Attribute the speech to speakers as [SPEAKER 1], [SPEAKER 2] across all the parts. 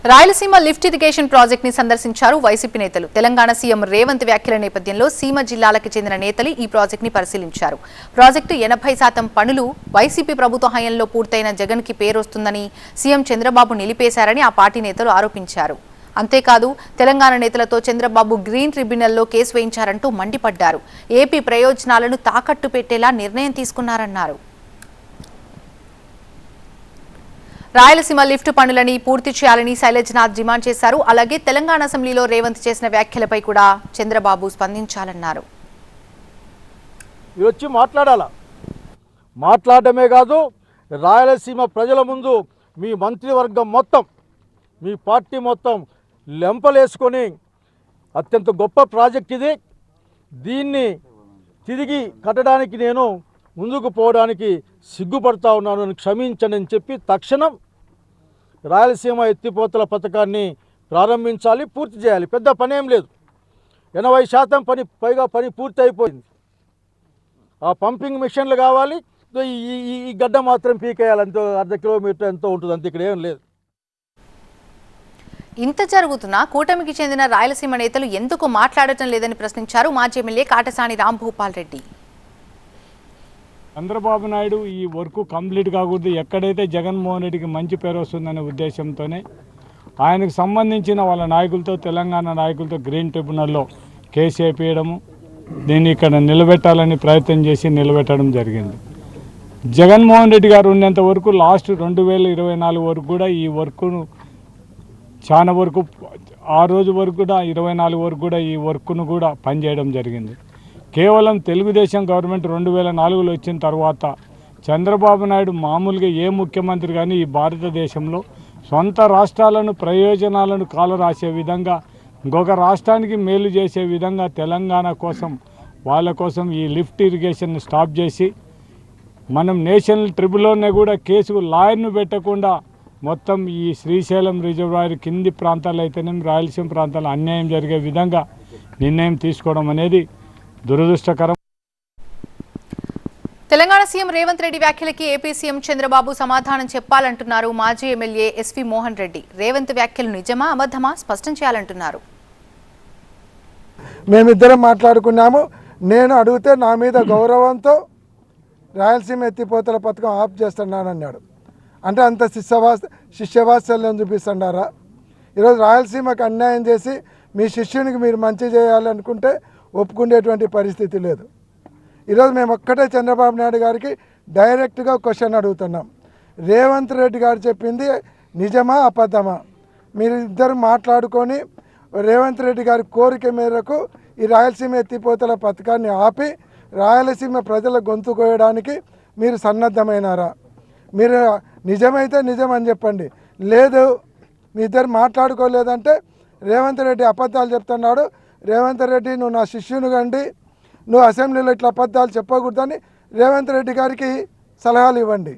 [SPEAKER 1] Rayalaseema lift irrigation project ని సందర్శించారు YCP నేతలు. తెలంగాణ సీఎం రేవంత్ వ్యాఖ్యల నేపథ్యంలో సీమ జిల్లాలకు చెందిన నేతలు ఈ ప్రాజెక్ట్ ని పరిశీలించారు. ప్రాజెక్టు 80% పనులు వైసీపీ ప్రభుత్వ హయాంలో పూర్తయిన జగన్ కి పేరొస్తుందని సీఎం చంద్రబాబు నిలిపేశారని ఆ పార్టీ నేతలు ఆరోపించారు. అంతేకాదు తెలంగాణ నేతలతో చంద్రబాబు గ్రీన్ ట్రిబ్యునల్లో కేసు వేయించారంటూ మండిపడ్డారు. ఏపీ ప్రయోజనాలను తాకట్టు పెట్టేలా నిర్ణయం తీసుకున్నారన్నారు. రాయలసీమ లిఫ్ట్ పనులని పూర్తి చేయాలని శైలజనాథ్ డిమాండ్ చేశారు. అలాగే తెలంగాణ అసెంబ్లీలో రేవంత్ చేసిన వ్యాఖ్యలపై కూడా చంద్రబాబు స్పందించాలన్నారు.
[SPEAKER 2] వచ్చి మాట్లాడమే కాదు, రాయలసీమ ప్రజల ముందు మీ మంత్రివర్గం మొత్తం, మీ పార్టీ మొత్తం లెంపలేసుకొని అత్యంత గొప్ప ప్రాజెక్ట్ ఇది, దీన్ని తిరిగి కట్టడానికి నేను ముందుకు పోవడానికి సిగ్గుపడతా ఉన్నాను, క్షమించండి అని చెప్పి తక్షణం రాయలసీమ ఎత్తిపోతల పథకాన్ని ప్రారంభించాలి, పూర్తి చేయాలి. పెద్ద పని ఏం లేదు, 80% పైగా పని పూర్తి అయిపోయింది. ఆ పంపింగ్ మిషన్లు కావాలి, ఈ గడ్డ మాత్రం పీకేయాలి, అంతే, 1/2 కిలోమీటర్ ఎంతో ఉంటుంది, అంతే, ఇక్కడ ఏం లేదు.
[SPEAKER 1] ఇంత జరుగుతున్నా కూటమికి చెందిన రాయలసీమ నేతలు ఎందుకు మాట్లాడటం లేదని ప్రశ్నించారు మాజీ ఎమ్మెల్యే కాటసాని రాంభూపాల్ రెడ్డి.
[SPEAKER 3] చంద్రబాబు నాయుడు ఈ వర్క్ కంప్లీట్ కాకూడదు, ఎక్కడైతే జగన్మోహన్ రెడ్డికి మంచి పేరు వస్తుందనే ఉద్దేశంతోనే ఆయనకు సంబంధించిన వాళ్ళ నాయకులతో, తెలంగాణ నాయకులతో గ్రీన్ ట్రిబ్యునల్లో కేసు వేయించడము, దీన్ని ఇక్కడ నిలబెట్టాలని ప్రయత్నం చేసి నిలబెట్టడం జరిగింది. జగన్మోహన్ రెడ్డి గారు ఉన్నంత వరకు లాస్ట్ 2024 వరకు కూడా ఈ వర్క్ను చాలా వరకు, ఆ రోజు వరకు కూడా 24 వరకు కూడా ఈ వర్క్ను కూడా పనిచేయడం జరిగింది. కేవలం తెలుగుదేశం గవర్నమెంట్ 2004లో వచ్చిన తర్వాత చంద్రబాబు నాయుడు మామూలుగా ఏ ముఖ్యమంత్రి కానీ ఈ భారతదేశంలో సొంత రాష్ట్రాలను ప్రయోజనాలను కాలరాసే విధంగా, ఇంకొక రాష్ట్రానికి మేలు చేసే విధంగా తెలంగాణ కోసం, వాళ్ళ కోసం ఈ లిఫ్ట్ ఇరిగేషన్ స్టాప్ చేసి, మనం నేషనల్ ట్రిబ్యునల్లోనే కూడా కేసుకు లాయర్ను పెట్టకుండా మొత్తం ఈ శ్రీశైలం రిజర్వాయర్ కింది ప్రాంతాలు అయితేనేమి రాయలసీమ ప్రాంతాలు అన్యాయం జరిగే విధంగా నిర్ణయం తీసుకోవడం అనేది దురదృష్టకరం.
[SPEAKER 1] తెలంగాణ సీఎం రేవంత్ రెడ్డి వ్యాఖ్యలకి ఏపీ సీఎం చంద్రబాబు సమాధానం చెప్పాలంటున్నారు మాజీ ఎమ్మెల్యే ఎస్వి మోహన్ రెడ్డి. రేవంత్ వ్యాఖ్యలు నిజమా అబద్ధమా స్పష్టం చేయాలంటున్నారు.
[SPEAKER 4] మేమిద్దరం మాట్లాడుకున్నాము. నేను అడిగితే నా మీద గౌరవంతో రాయలసీమ ఎత్తిపోతల పథకం ఆఫ్ చేస్తున్నానన్నాడు. అంటే అంత శిష్యవాత్సల్యం చూపిస్తున్నారా? ఈరోజు రాయలసీమకు అన్యాయం చేసి మీ శిష్యునికి మీరు మంచి చేయాలనుకుంటే ఒప్పుకునేటువంటి పరిస్థితి లేదు. ఈరోజు మేము ఒక్కటే చంద్రబాబు నాయుడు గారికి డైరెక్ట్గా క్వశ్చన్ అడుగుతున్నాం. రేవంత్ రెడ్డి గారు చెప్పింది నిజమా అబద్ధమా? మీరు ఇద్దరు మాట్లాడుకొని రేవంత్ రెడ్డి గారి కోరిక మేరకు ఈ రాయలసీమ ఎత్తిపోతల పథకాన్ని ఆపి రాయలసీమ ప్రజల గొంతు కోయడానికి మీరు సన్నద్ధమైనారా? మీరు నిజమైతే నిజం అని చెప్పండి, లేదు మీ ఇద్దరు మాట్లాడుకోలేదంటే రేవంత్ రెడ్డి అబద్ధాలు చెప్తున్నాడు, రేవంత్ రెడ్డి నువ్వు నా శిష్యుని కండి, నువ్వు అసెంబ్లీలో ఇట్లా అబద్ధాలు చెప్పకూడదని రేవంత్ రెడ్డి గారికి సలహాలు ఇవ్వండి.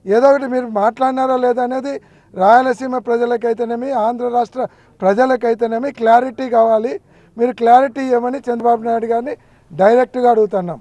[SPEAKER 4] ఏదో ఒకటి మీరు మాట్లాడినారా లేదా అనేది రాయలసీమ ప్రజలకైతేనేమి, ఆంధ్ర రాష్ట్ర ప్రజలకైతేనేమి క్లారిటీ కావాలి. మీరు క్లారిటీ ఇవ్వమని చంద్రబాబు నాయుడు గారిని డైరెక్ట్గా అడుగుతున్నాం.